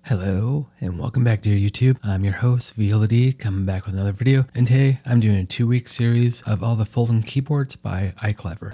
Hello and welcome back to YouTube. I'm your host VLD, coming back with another video, and today I'm doing a 2-week series of all the folding keyboards by iClever.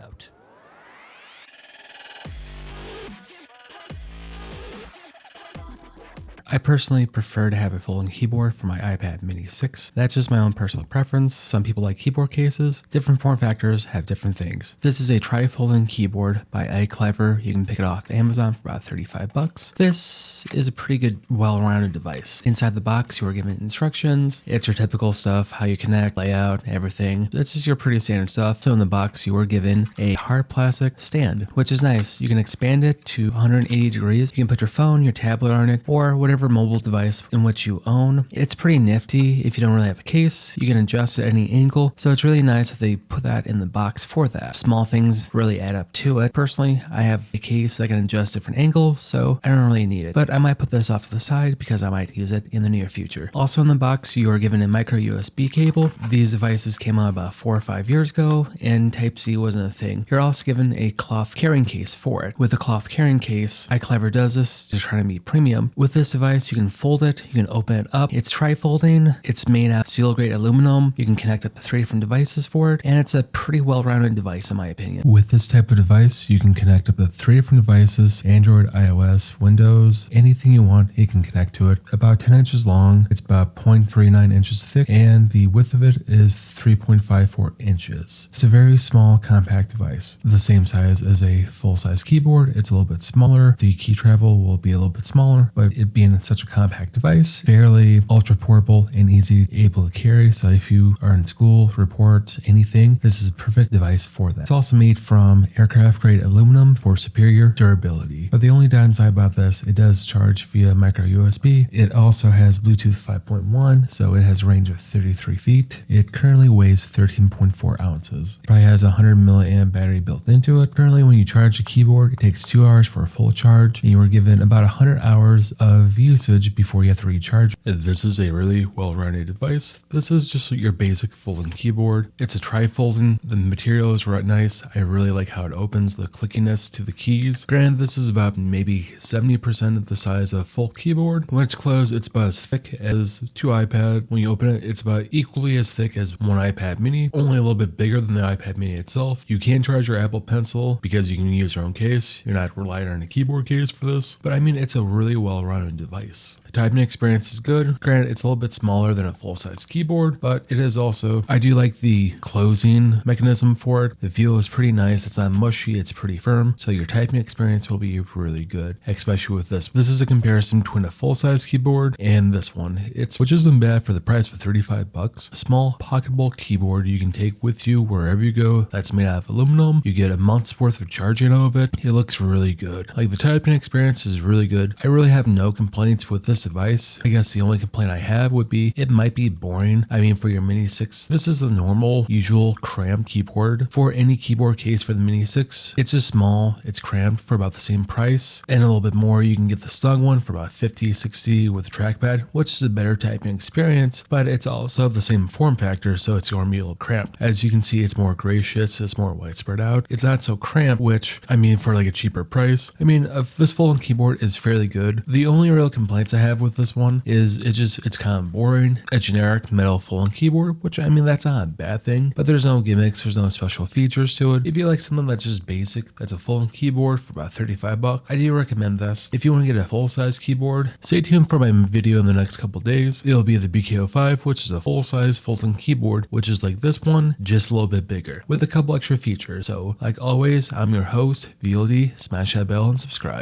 I personally prefer to have a folding keyboard for my iPad mini 6. That's just my own personal preference. Some people like keyboard cases. Different form factors have different things. This is a tri-folding keyboard by iClever. You can pick it off Amazon for about 35 bucks. This is a pretty good, well-rounded device. Inside the box, you are given instructions. It's your typical stuff, how you connect, layout, everything. This is your pretty standard stuff. So in the box, you are given a hard plastic stand, which is nice. You can expand it to 180 degrees. You can put your phone, your tablet on it, or whatever mobile device in which you own. It's pretty nifty. If you don't really have a case, you can adjust at any angle. So it's really nice that they put that in the box for that. Small things really add up to it. Personally, I have a case that can adjust different angles, so I don't really need it. But I might put this off to the side because I might use it in the near future. Also in the box, you are given a micro USB cable. These devices came out about 4 or 5 years ago, and Type-C wasn't a thing. You're also given a cloth carrying case for it. With the cloth carrying case, iClever does this to try to be premium. With this device, you can fold it, you can open it up. It's tri-folding, it's made out of steel grade aluminum. You can connect up to 3 different devices for it, and it's a pretty well-rounded device in my opinion. With this type of device, you can connect up to 3 different devices: Android, iOS, Windows, anything you want, you can connect to it. About 10 inches long, it's about 0.39 inches thick, and the width of it is 3.54 inches. It's a very small, compact device. The same size as a full-size keyboard. It's a little bit smaller. The key travel will be a little bit smaller, but it being such a compact device, fairly ultra portable and easy able to carry. So if you are in school, report, anything, this is a perfect device for that. It's also made from aircraft grade aluminum for superior durability. But the only downside about this, it does charge via micro USB. It also has Bluetooth 5.1, so it has a range of 33 feet. It currently weighs 13.4 ounces. Probably has a 100 milliamp battery built into it. Currently, when you charge a keyboard, it takes 2 hours for a full charge, and you are given about 100 hours of usage before you have to recharge. This is a really well-rounded device. This is just your basic folding keyboard. It's a tri-folding. The material is right nice. I really like how it opens, the clickiness to the keys. Granted, this is about maybe 70% of the size of a full keyboard. When it's closed, it's about as thick as 2 iPad. When you open it, it's about equally as thick as 1 iPad mini, only a little bit bigger than the iPad mini itself. You can charge your Apple Pencil because you can use your own case. You're not relying on a keyboard case for this, but I mean, it's a really well-rounded device. The typing experience is good. Granted, it's a little bit smaller than a full-size keyboard, but it is also, I do like the closing mechanism for it. The feel is pretty nice. It's not mushy, it's pretty firm, so your typing experience will be really good, especially with this. This is a comparison between a full-size keyboard and this one, which isn't bad for the price for 35 bucks. A small pocketable keyboard you can take with you wherever you go. That's made out of aluminum. You get a month's worth of charging out of it. It looks really good. Like, the typing experience is really good. I really have no complaints with this device. I guess the only complaint I have would be it might be boring. I mean, for your Mini 6, this is the normal, usual cramped keyboard. For any keyboard case for the Mini 6, it's just small, it's cramped for about the same price, and a little bit more. You can get the snug one for about 50, 60 with a trackpad, which is a better typing experience, but it's also the same form factor, so it's going to be a little cramped. As you can see, it's more gracious, it's more widespread out. It's not so cramped, which, I mean, for like a cheaper price, I mean, this folding keyboard is fairly good. The only real complaints I have with this one is it's kind of boring. A generic metal folding keyboard, which, I mean, that's not a bad thing, but there's no gimmicks, there's no special features to it. If you like something that's just basic, that's a folding keyboard for about 35 bucks, I do recommend this. If you want to get a full-size keyboard, stay tuned for my video in the next couple days. It'll be the BK03, which is a full-size folding keyboard, which is like this one, just a little bit bigger, with a couple extra features. So, like always, I'm your host, VLD. Smash that bell and subscribe.